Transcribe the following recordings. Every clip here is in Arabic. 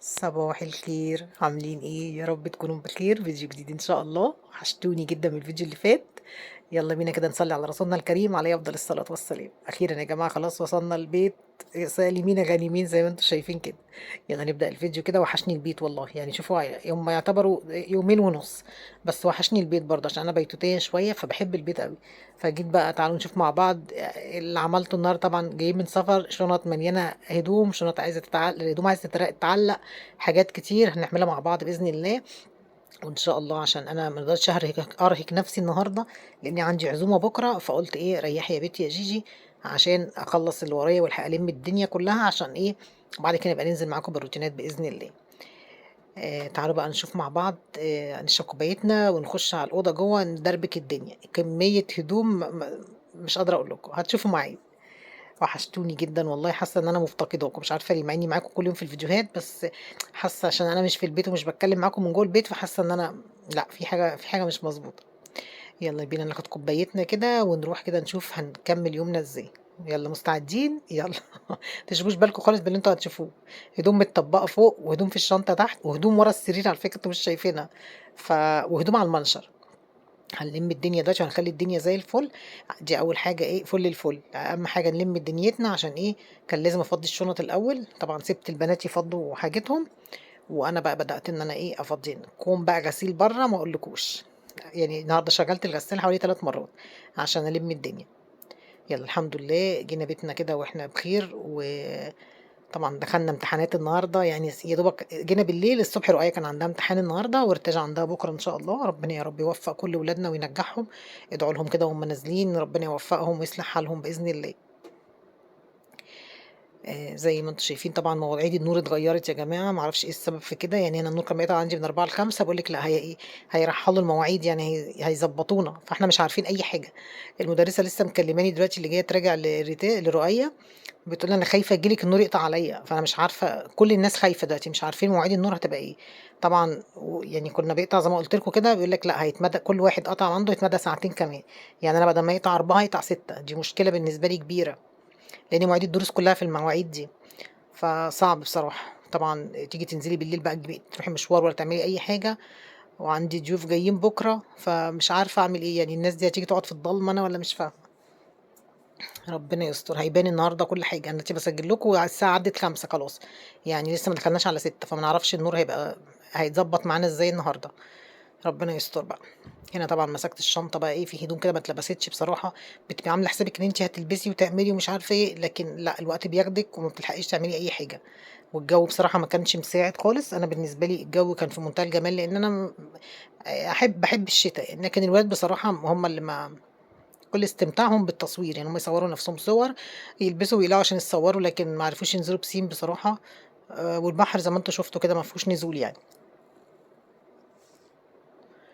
صباح الخير، عاملين ايه؟ يا رب تكونوا بخير. فيديو جديد ان شاء الله. وحشتوني جدا من الفيديو اللي فات. يلا بينا كده نصلي على رسولنا الكريم عليه افضل الصلاة والسلام. اخيرا يا جماعة خلاص وصلنا البيت، سالمين غانمين زي ما انتم شايفين كده. يلا نبدأ الفيديو كده. وحشني البيت والله، يعني شوفوا يوم يعتبروا يومين ونص، بس وحشني البيت برضه عشان انا بيتوتية شوية فبحب البيت قوي. فجيت بقى تعالوا نشوف مع بعض اللي عملته النهارده. طبعا جايين من سفر، شنط مليانة هدوم، شنط عايزة تتعلق، الهدوم عايزة تتعلق، حاجات كتير هنعملها مع بعض بإذن الله. وإن شاء الله عشان أنا ما رضيتش أرهق نفسي النهارده، لأني عندي عزومة بكرة، فقلت إيه ريحي يا بنتي يا جيجي عشان أخلص اللي ورايا والحق ألم الدنيا كلها، عشان إيه وبعد كده نبقى ننزل معاكم بالروتينات بإذن الله. تعالوا بقى نشوف مع بعض. نشرب كوبايتنا ونخش على الأوضة جوه ندربك الدنيا. كمية هدوم مش قادرة أقول لكم، هتشوفوا معايا. وحشتوني جدًا والله، حاسة إن أنا مفتقداكم، مش عارفة ليه، مع إني معاكم كل يوم في الفيديوهات، بس حاسة عشان أنا مش في البيت ومش باتكلم معاكم من جوّه البيت، فحاسة إن أنا لأ، في حاجة مش مضبوطة. يالّا بينا ناخد كوبايتنا كده ونروح كده نشوف هنكمّل يومنا إزاي. يالّا مستعدين؟ يالّا ما تشغلوش بالكم خالص باللي أنتم هتشوفوه. هدوم متطبقة فوق، وهدوم في الشنطة تحت، وهدوم ورا السرير على فكرة أنتم مش شايفينها، وهدوم على المنشر. هنلم الدنيا دلوقتي وهنخلّي الدنيا زي الفل. دي أول حاجة إيه، فُل الفُل. أهم حاجة نلم دنيتنا عشان إيه، كان لازم أفضّي الشنط الأول. طبعًا سِبت البنات يفضّوا حاجتهم، وأنا بقى بدأت إن أنا إيه، أفضّي هنا. كوم بقى غسيل برّه ما أقولكوش. يعني النهارده شغّلت الغسالة حوالي 3 مرّات عشان ألِم الدنيا. يالّا الحمد لله جينا بيتنا كده وإحنا بخير. طبعًا دخلنا امتحانات النهارده، يعني يا دوبك جينا بالليل. الصبح رؤية كان عندها امتحان النهارده، وارتجا عندها بكرة إن شاء الله. ربنا يا رب يوفّق كل ولادنا وينجّحهم. ادعوا لهم كده وهُم نازلين، ربنا يوفّقهم ويصلح حالهم بإذن الله. زي ما أنتم شايفين طبعًا مواعيد النور اتغيّرت يا جماعة، ما أعرفش إيه السبب في كده. يعني أنا النور كان بيقطع عندي من 16:00 ل17:00، باقول لِك لأ هي إيه، هيرحّلوا المواعيد، يعني هيضبّطونا، فإحنا مش عارفين أي حاجة. المُدرسة لسه مكلماني دلوقتي اللي جاية تراجع لرُقيّة، بتقول لي: "أنا خايفة ييجي لِك النور يقطع عليَّ." فأنا مش عارفة، كل الناس خايفة دلوقتي، مش عارفين مواعيد النور هتبقى إيه. طبعًا يعني كنا بيقطع زي ما قُلت لكم كده، بيقول لك لأ هيتمدى، كل واحد قطع عنده يتمدى ساعتين كمان. يعني أنا بدل ما يقطع 4 يقطع 6. دي مشكلة بالنسبة لي كبيرة، لإن مواعيد الدروس كلها في المواعيد دي. فصعب بصراحة. طبعًا تيجي تنزلي بالليل بقى تروحي مشوار والّا تعملي أي حاجة، وعندي ضيوف جايين بكرة، فمش عارفة أعمل إيه. يعني الناس دي هتيجي تقعد في الضلمة أنا والّا مش فاهمة؟ ربنا يستر. هيبان النهارده كل حاجة. أنا دلوقتي باسجل لكم الساعة عدِّت 17:00 خلاص، يعني لسه ما دخلناش على 18:00، فما نعرفش النور هيتضبط معانا إزاي النهارده. ربنا يستر بقى. هنا طبعًا مسكت الشنطة بقى إيه، في هدوم كده ما اتلبستش بصراحة. بتبقي عاملة حسابِك إن أنتِ هتلبسي وتعملي ومش عارفة إيه، لكن لأ، الوقت بياخدِك وما بتلحقيش تعملي أي حاجة. والجو بصراحة ما كانش مساعد خالص. أنا بالنسبة لي الجو كان في منتهى الجمال، لإن أنا باحب الشتا يعني، لكن الولاد بصراحة هم اللي ما كل استمتاعهم بالتصوير. يعني هم يصوروا نفسهم صور، يلبسوا ويقلعوا عشان يتصوروا، لكن ما عرفوش ينزلوا بيسين بصراحة. والبحر زي ما أنتم شُفتوا كده ما فيهوش نزول يعني.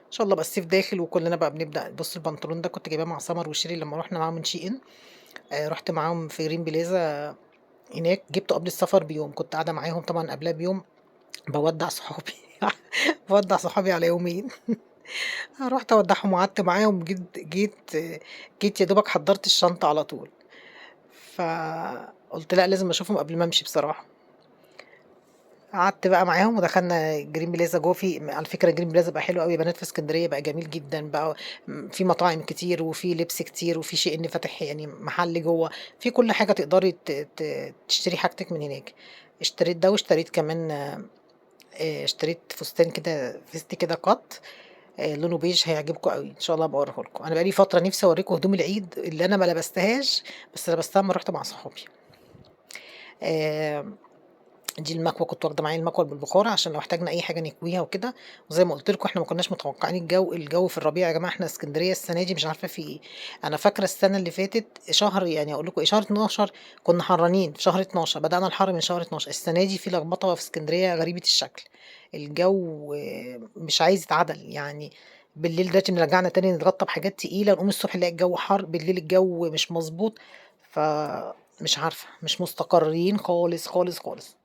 إن شاء الله بقى الصيف داخل وكلنا بقى بنبدأ. بُصّ البنطلون ده كنت جايباه مع سمر وشيرين لمّا رُحنا معاهم من شي إن. رُحت معاهم في جرين بلازا هناك، جِبته قبل السفر بيوم. كنت قاعدة معاهم طبعًا قبلها بيوم باودّع صحابي باودّع صحابي على يومين. رُحت أودّعهم وقعدت معاهم. جيت يا دوبك حضّرت الشنطة على طول. فقُلت لأ لازم أشوفهم قبل ما أمشي بصراحة. قعدت بقى معاهم ودخلنا جرين بلازا جوّه. على فكرة جرين بلازا بقى حلو أوي يا بنات في إسكندرية، بقى جميل جدًا بقى. في مطاعم كتير وفي لبس كتير وفي شي إن فاتح يعني محل جوّه، في كل حاجة تقدري تشتري حاجتِك من هناك. اشتريت ده واشتريت كمان اشتريت فستان كده فيست كده قط لونه بيج هيعجبكم أوي. إن شاء الله هابقى أوريه لكم. أنا بقى لي فترة نِفْسي أوريكم هدوم العيد اللي أنا ما لبستهاش، بس لبستها أمّا رُحت مع صحابي. آآ دي المكوة، كنت واخدة معايا المكوة بالبخار عشان لو احتاجنا أي حاجة نكويها وكده. وزي ما قُلت لكم إحنا ما كناش متوقعين الجو في الربيع يا جماعة. إحنا إسكندرية السنة دي مش عارفة في إيه. أنا فاكرة السنة اللي فاتت شهر، يعني أقول لكم إيه، شهر 12 كنا حرّانين. في شهر 12 بدأنا الحر من شهر 12. السنة دي في لخبطة في إسكندرية غريبة الشكل. الجو مش عايز يتعدل يعني. بالليل دلوقتي رجعنا تاني نتغطى بحاجات تقيلة، نقوم الصبح نلاقي الجو حَر، بالليل الجو مش مضبوط. فمش عارفة، مش مستقرين خالص، خالص، خالص.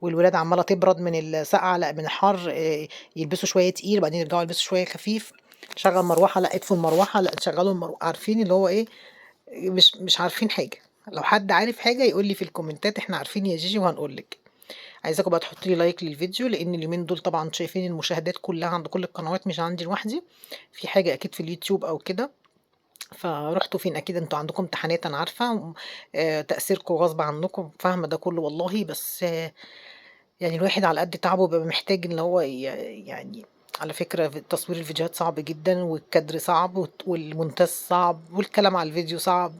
والولاد عمّالة تبرد من السقعة، لأ من الحر. يلبسوا شوية تقيل وبعدين يرجعوا يلبسوا شوية خفيف. شغّل مروحة، لأ اطفوا المروحة، لأ شغّلوا عارفين اللي هو إيه. مش عارفين حاجة. لو حد عارف حاجة يقول لي في الكومنتات، إحنا عارفين يا جيجي وهنقول لِك. عايزاكم بقى تحطّوا لي لايك للفيديو، لإن اليومين دول طبعًا شايفين المشاهدات كلّها عند كل القنوات مش عندي لوحدي، في حاجة أكيد في اليوتيوب أو كده، فرُحتوا فين أكيد أنتم عندكم امتحانات أنا عارفة، تقصيركم غصب عنكم، فاهمة ده كلّه والله، بس يعني الواحد على قد تعبه بيبقى محتاج إن هو يعني على فكرة تصوير الفيديوهات صعب جدًا، والكادر صعب، والمونتاج صعب، والكلام على الفيديو صعب،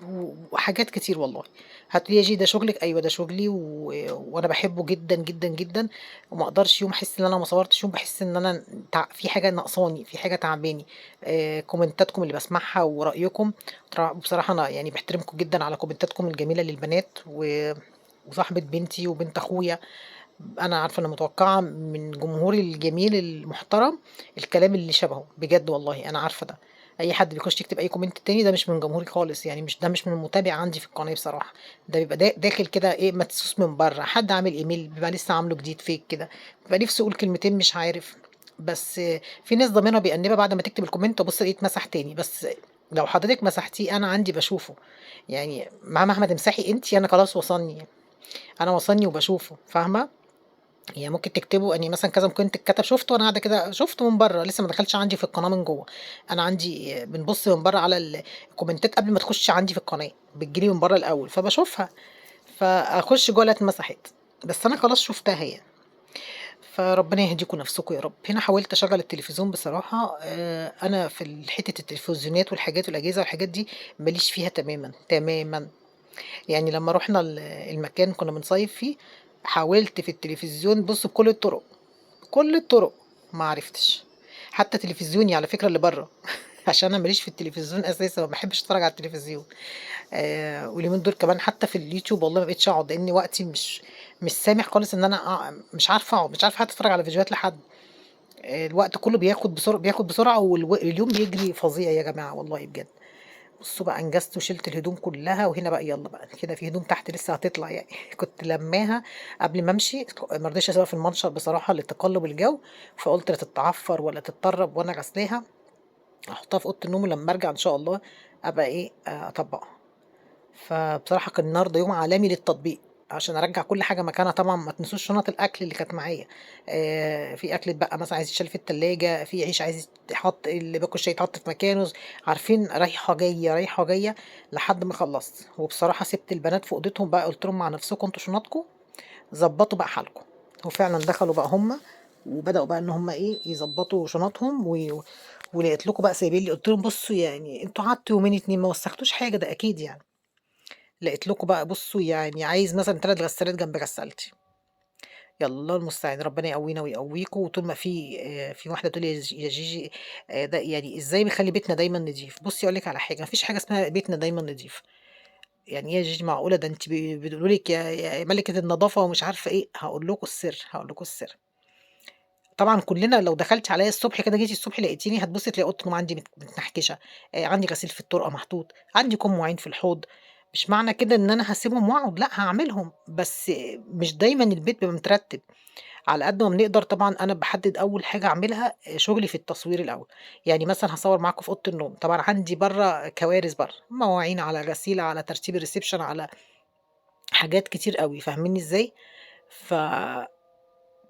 وحاجات كتير والله. هتقولي يا جي ده شغلِك، أيوه ده شغلي، وأنا باحبه جدًا، جدًا، جدًا، وما أقدرش يوم أحس إن أنا ما صورتش، يوم باحس إن أنا في حاجة ناقصاني، في حاجة تعباني. كومنتاتكم اللي باسمعها ورأيكم، بصراحة أنا يعني باحترمكم جدًا على كومنتاتكم الجميلة للبنات، وصاحبة بنتي وبنت أخويا. أنا عارفة أنا متوقعة من جمهوري الجميل المحترم الكلام اللي شبهه، بجد والله أنا عارفة ده. أي حد بيخش يكتب أي comment تاني ده مش من جمهوري خالص، يعني مش من المتابع عندي في القناة بصراحة، ده بيبقى داخل كده إيه مدسوس من برّه، حد عامل إيميل بيبقى لسه عامله جديد fake كده، بيبقى نفسه يقول كلمتين مش عارف، بس في ناس ضميرها بيأنبها بعد ما تكتب الcomment تبُص ألاقيه اتمسح تاني، بس لو حضرتِك مسحتيه أنا عندي باشوفه، يعني مهما تمسحي أنتِ أنا خلاص وصلني، أنا وصلني وباشوفه، فاهمة؟ هي ممكن تكتبوا إني مثلًا كذا ممكن تتكتب شُفته وأنا قاعدة كده شُفته من برّه، لسه ما دخلش عندي في القناة من جوّه، أنا عندي بنبُص من برّه على الكومنتات قبل ما تخش عندي في القناة، بتيجي لي من برّه الأول، فباشوفها، فأخش جوّه ألاقيها اتمسحت، بس أنا خلاص شُفتها هي، فربنا يهديكم نفسكم يا رب. هنا حاولت أشغّل التلفزيون بصراحة، أنا في حتّة التلفزيونات والحاجات والأجهزة والحاجات دي ما ليش فيها تمامًا، تمامًا. يعني لمّا رُحنا المكان كنا بنصيّف فيه، حاولت في التلفزيون بُص بكل الطرق. بكل الطرق، ما عرفتش. حتى تلفزيوني على فكرة اللي برّه، عشان أنا ما ليش في التلفزيون أساسًا، ما باحبش أتفرّج على التلفزيون. واليومين دول كمان حتى في اليوتيوب والله ما بقيتش أقعد، لإن وقتي مش سامح خالص إن أنا مش عارفة أقعد، مش عارفة حتى أتفرّج على فيديوهات لحد. الوقت كلّه بياخد بسرعة اليوم بيجري فظيع يا جماعة والله بجد. بُصّوا بقى أنجزت وشِلت الهدوم كلّها، وهنا بقى يالّا بقى كده في هدوم تحت لسه هتطلع يعني كنت لمّاها قبل ما أمشي، ما رضيتش أسيبها في المنشر بصراحة لتقلُّب الجو، فقُلت لا تتعفّر ولا تتطرّب وأنا غاسلاها، هاحطها في أوضة النوم ولمّا أرجع إن شاء الله أبقى إيه، أطبّقها. فبصراحة كان النهارده يوم عالمي للتطبيق، عشان أرجّع كل حاجة مكانها طبعًا ما تنسوش شنط الأكل اللي كانت معايا، في أكل اتبقى مثلًا عايز يتشال في التلاجة، في عيش عايز يتحط اللي باكل شاي يتحط في مكانه، عارفين رايحة جاية، رايحة جاية لحد ما خلّصت، وبصراحة سِبت البنات في أوضتهم بقى قُلت لهم مع نفسكم أنتم شنطكم، ضبّطوا بقى حالكم، وفعلًا دخلوا بقى هُم، وبدأوا بقى إن هُم إيه، يضبّطوا شنطهم ولقيت لكم بقى سايبين لي قُلت لهم بُصّوا يعني أنتم قعدتوا يومين 2 ما وسّختوش حاجة ده أكيد يعني. لقيت لكم بقى بُصّوا يعني عايز مثلًا 3 غسالات جنب غسالتي، يالّا الله المستعان، ربنا يقوينا ويقويكم، وطول ما في واحدة تقول لي يا جيجي ده يعني إزاي بيخلّي بيتنا دايمًا نضيف؟ بُصّي أقول لِك على حاجة، ما فيش حاجة اسمها بيتنا دايمًا نضيف، يعني إيه يا جيجي معقولة ده أنتِ بتقولوا لِك يا ملكة النضافة ومش عارفة إيه، هاقول لكم السر، هاقول لكم السر. طبعًا كلنا لو دخلتِ عليَّ الصبح كده جيتِ الصبح لقيتيني هتبُصّي تلاقي أوضة النوم عندي متنحكشة، عندي غسيل في الطرقة محطوط، عندي كُم وعين في الحوض، مش معنى كده إن أنا هاسيبهم وأقعد، لأ هاعملهم، بس مش دايمًا البيت بيبقى مترتب، على قد ما بنقدر طبعًا أنا باحدد أول حاجة أعملها شغلي في التصوير الأول، يعني مثلًا هاصور معاكم في أوضة النوم، طبعًا عندي برّه كوارث برّه، مواعين على غسيل على ترتيب الreception على حاجات كتير أوي، فاهمينّي إزاي؟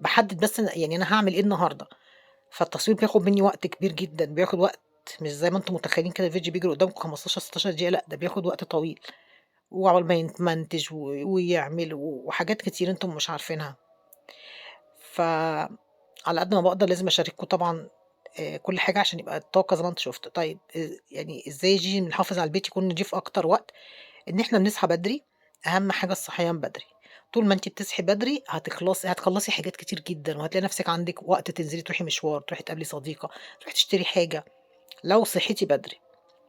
باحدد بس يعني أنا هاعمل إيه النهارده. فالتصوير بياخد منّي وقت كبير جدًا، بياخد وقت مش زي ما أنتم متخيّلين كده الفيديو بيجري قدّامكم 15، 16 دقيقة، لأ ده بياخد وقت طويل، وعقبال ما يتمنتج ويعمل وحاجات كتير أنتم مش عارفينها. فعلى قد ما باقدر لازم أشارككم طبعًا كل حاجة عشان يبقى الطاقة زي ما أنت شُفت. طيب يعني إزاي جيجي نحافظ على البيت يكون نضيف أكتر وقت؟ إن إحنا بنصحى بدري، أهم حاجة الصحيان بدري، طول ما أنتِ بتصحي بدري هتخلّصي حاجات كتير جدًا، وهتلاقي نفسِك عندِك وقت تنزلي تروحي مشوار، تروحي تقابلي صديقة، تروحي تشتري حاجة، لو صحيتِ بدري،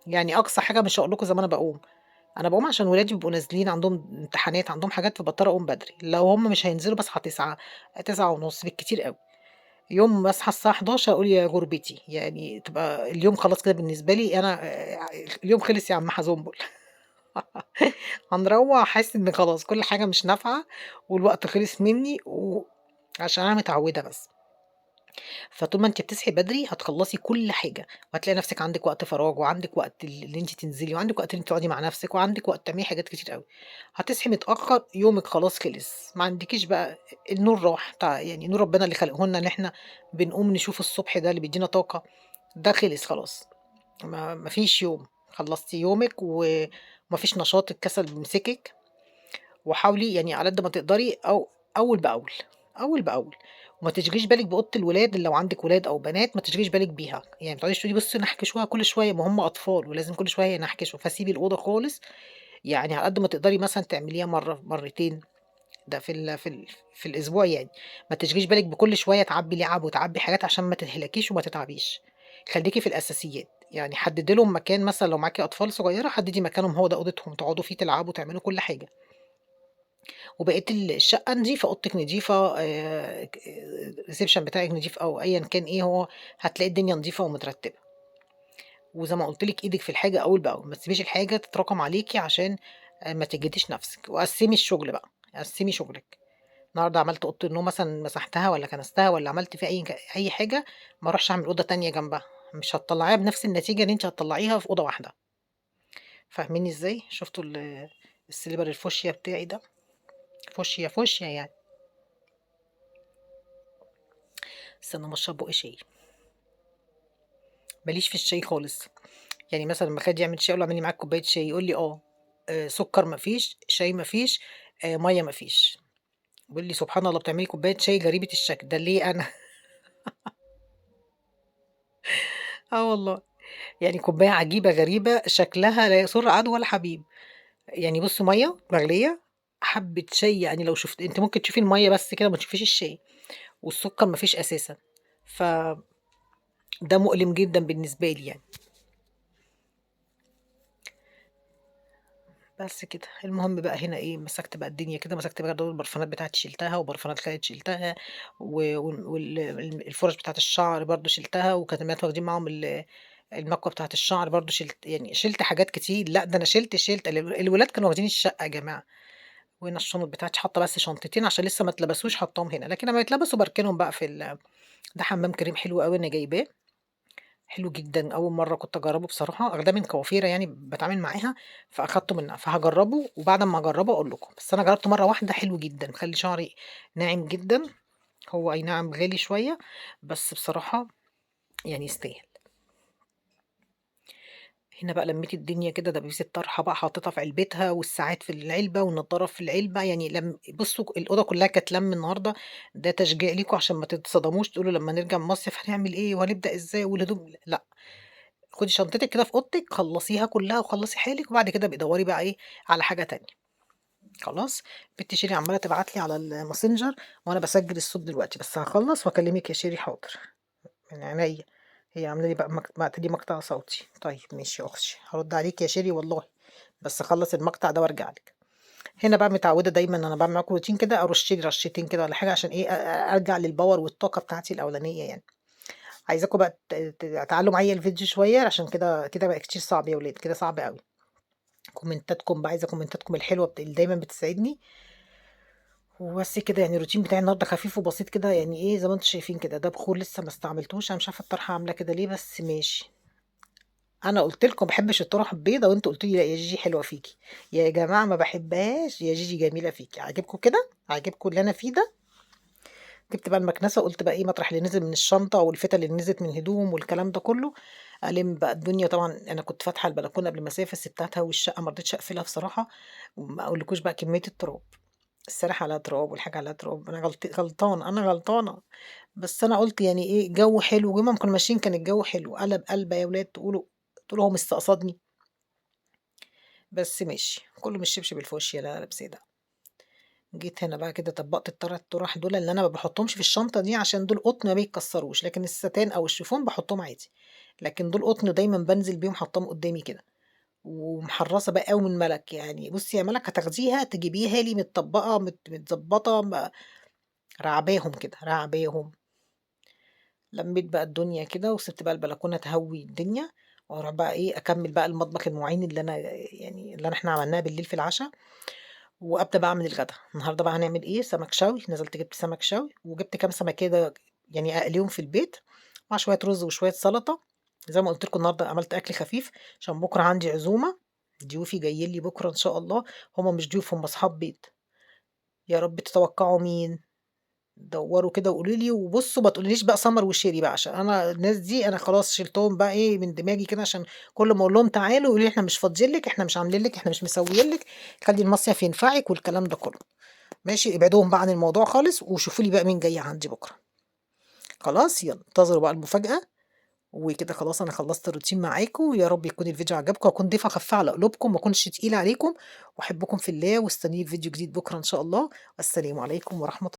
يعني أقصى حاجة مش هاقول لكم زي ما أنا باقوم، أنا باقوم عشان ولادي بيبقوا نازلين عندهم امتحانات، عندهم حاجات، فباضطر أقوم بدري، لو هُم مش هينزلوا باصحى 09:00، 09:30 بالكتير أوي، يوم ما أصحى الساعة 11:00 أقول يا غُربتي، يعني تبقى اليوم خلاص كده بالنسبة لي أنا اليوم خلص يا عم حزنبل. هنروّح أحس إن خلاص كل حاجة مش نافعة، والوقت خلص منّي عشان أنا متعوّدة بس. فطول ما أنتِ بتصحي بدري هتخلّصي كل حاجة، وهتلاقي نفسِك عندِك وقت فراغ، وعندِك وقت اللي أنتِ تنزلي، وعندِك وقت إن أنتِ تقعدي مع نفسِك، وعندِك وقت تعملي حاجات كتير أوي. هتصحي متأخر يومِك خلاص خلص، ما عندكيش بقى النور راح يعني نور ربنا اللي خلقه لنا إن إحنا بنقوم نشوف الصبح ده اللي بيدّينا طاقة، ده خلص خلاص. ما فيش يوم، خلّصتِ يومِك وما فيش نشاط، الكسل بيمسكِك. وحاولي يعني على قد ما تقدري أو أول بأول، أول بأول، وما تشغليش بالِك بأوضة الولاد لو عندِك ولاد أو بنات ما تشغليش بالِك بيها، يعني ما تقعديش تقولي بُصّي نحكشوها كل شوية، ما هم أطفال ولازم كل شوية ينحكشوا، فسيبي الأوضة خالص، يعني على قد ما تقدري مثلًا تعمليها مرّة، مرتين، ده في الأسبوع يعني، ما تشغليش بالِك بكل شوية تعبّي لعب وتعبّي حاجات عشان ما تهلكيش وما تتعبيش، خليكِ في الأساسيات، يعني حددي لهم مكان مثلًا لو معاكِ أطفال صغيرة حددي مكانهم هو ده أوضتهم، تقعدوا فيه تلعبوا تعملوا كل حاجة. وبقية الشقة نضيفة، أوضتِك نضيفة الreception بتاعِك نضيف أو أيًا كان إيه هو، هتلاقي الدنيا نضيفة ومترتبة، وزي ما قُلت لِك إيدِك في الحاجة أول بأول، ما تسيبيش الحاجة تتراكم عليكِ عشان ما تجهديش نفسِك، وقسّمي الشغل بقى، قسّمي شغلِك، النهارده عملت أوضة النوم مثلًا مسحتها والّا كنستها والّا عملت فيها أي حاجة، ما أروحش أعمل أوضة تانية جنبها، مش هتطلّعيها بنفس النتيجة اللي أنتِ هتطلّعيها في أوضة واحدة، فاهميني إزاي؟ شُفتوا السليبر الفوشيا بتاعي ده، فوشيا، فوشيا يعني. استنى أمّا أشرب بُق شاي. ما ليش في الشاي خالص، يعني مثلًا لمّا خالد يعمل شاي أقول له اعمل لي معاك كوباية شاي، يقول لي: "آه." سُكّر ما فيش، شاي ما فيش، مَيّة ما فيش، بيقول لي: "سبحان الله بتعملي كوباية شاي غريبة الشكل." ده ليه أنا؟ آه والله، يعني كوباية عجيبة غريبة شكلها لا يسُر عدو ولا حبيب، يعني بُصّي مَيّة مغلية، حبّة شاي يعني لو أنتِ ممكن تشوفي المَيّة بس كده ما تشوفيش الشاي، والسُكّر ما فيش أساسًا، فده مؤلم جدًا بالنسبة لي يعني. بس كده، المهم بقى هنا إيه، مسكت بقى الدنيا كده، مسكت بقى البرفانات بتاعتي شِلتها، وبرفانات خالد شِلتها، الفُرَش بتاعة الشعر برضه شِلتها، وكانت البنات واخدين معاهم المكوة بتاعة الشعر برضه يعني شِلت حاجات كتير، لأ ده أنا شِلت الولاد كانوا واخدين الشقة يا جماعة، وهنا الشنط بتاعتي حاطة بس شنطتين عشان لسه ما اتلبسوش حاطاهم هنا، لكن لمّا يتلبسوا باركنهم بقى ده حمام كريم حلو أوي أنا جايباه. حلو جدًا، أول مرّة كنت أجرّبه بصراحة، آخداه من كوافيرة يعني باتعامل معاها، فأخدته منها، فهاجرّبه وبعد أمّا أجرّبه أقول لكم، بس أنا جرّبته مرّة واحدة حلو جدًا، مخلّي شعري ناعم جدًا، هو أي نعم غالي شوية، بس بصراحة يعني يستاهل. هنا بقى لمّيت الدنيا كده، دبابيس الطرحة بقى حطيتها في علبتها، والساعات في العلبة، والنضارة في العلبة، يعني بُصّوا الأوضة كلّها كانت لَم النهارده، ده تشجيع ليكم عشان ما تتصدموش تقولوا لمّا نرجع من المصيف هنعمل إيه وهنبدأ إزاي والهدوم لأ. خدي شنطتِك كده في أوضتِك، خلّصيها كلّها وخلّصي حالِك، وبعد كده ابقي دَوّري بقى إيه، على حاجة تانية، خلاص؟ بنتي شيري عمّالة تبعت لي على الMessenger وأنا باسجّل الصوت دلوقتي، بس هاخلّص وأكلمِك يا شيري حاضر، من عينيا، هي عاملة لي بقى بعتت لي مقطع صوتي، طيب ماشي يا أختي، هارُد عليكِ يا شيري والله، بس أخلّص المقطع ده وأرجع لِك. هنا بقى متعودة دايمًا أنا باعمل معاكم روتين كده أرُش لي رشتين كده والّا حاجة عشان إيه، أرجع للpower والطاقة بتاعتي الأولانية يعني. عايزاكم بقى تعلّوا معايا الفيديو شوية عشان كده بقى كتير صعب يا ولاد، كده صعب أوي. كومنتاتكم بقى عايزة كومنتاتكم الحلوة اللي دايمًا بتسعدني، وبس كده يعني الروتين بتاعي النهارده خفيف وبسيط كده يعني إيه زي ما أنتم شايفين كده، ده بخور لسه ما استعملتوش، أنا مش عارفة الطرحة عاملة كده ليه بس ماشي. أنا قُلت لكم ما باحبش الطرح البيضا وأنتم قُلتوا لي: "لأ يا جيجي حلوة فيكِ." يا جماعة ما باحبهاش، يا جيجي جميلة فيكِ، عاجبكم كده؟ عاجبكم اللي أنا فيه ده؟ جِبت بقى المكنسة وقُلت بقى إيه مطرح اللي نزل من الشنطة والفِتَل اللي نزلت من الهدوم والكلام ده كلّه، ألِم بقى الدنيا طبعًا أنا كنت فاتحة البلكونة قبل ما أسافر سِبتها تهوي الشقة ما رضيتش أقفلها بصراحة، وما أقولكوش بقى كمية التراب، السراح عليها تراب والحاجة عليها تراب، أنا غلطانة، أنا غلطانة، بس أنا قُلت يعني إيه جو حلو يوم ما كنا ماشيين كان الجو حلو، قلب قلبة يا ولاد تقولوا هو مستقصدني، بس ماشي، كُلّه من الشبشب الفوشيا اللي أنا لابساه ده. جيت هنا بقى كده طبّقت ال3 طُرَح دول اللي أنا ما باحطّهمش في الشنطة دي عشان دول قطن ما بيتكسّروش، لكن الستان أو الشيفون باحطّهم عادي، لكن دول قطن دايمًا بانزل بيهم حاطّاهم قدّامي كده، ومحرّصة بقى أوي من مَلَك، يعني بُصّي يا مَلَك هتاخديها تجيبيها لي متطبّقة متضبّطة راعباهم كده، راعباهم. لمّيت بقى الدنيا كده وسِبت بقى البلكونة تهوي الدنيا، وأروح بقى إيه أكمّل بقى المطبخ المواعين اللي أنا يعني اللي إحنا عملناها بالليل في العشا. وأبدأ بقى أعمل الغدا، النهارده بقى هنعمل إيه، سمك شوي، نزلت جِبت سمك شوي، وجِبت كام سمكية يعني أقليهم في البيت مع شوية رز وشوية سلطة، زي ما قُلت لكم النهارده عملت أكل خفيف عشان بُكرة عندي عزومة، ضيوفي جايين لي بُكرة إن شاء الله، هُم مش ضيوف هُم أصحاب بيت، يا رب تتوقعوا مين؟ دوروا كده وقولوا لي، وبُصّوا ما تقولوليش بقى سمر وشيري بقى، عشان أنا الناس دي أنا خلاص شِلتهم بقى إيه من دماغي كده، عشان كل ما أقول لهم تعالوا يقولوا لي إحنا مش فاضيين لِك، إحنا مش عاملين لِك، إحنا مش مسويين لِك، خلّي المصيف ينفعِك والكلام ده كله، ماشي، ابعدوهم بقى عن الموضوع خالص، وشوفوا لي بقى مين جاي عندي بكرة، خلاص يالّا انتظروا بقى المفاجأة، وكده خلاص أنا خلّصت الروتين معاكم، يا رب يكون الفيديو عجبكم، وأكون ضيفة خفيفة على قلوبكم، ما أكونش تقيلة عليكم، واحبكم في الله، واستنوني في فيديو جديد بكرة إن شاء الله، والسلام عليكم ورحمة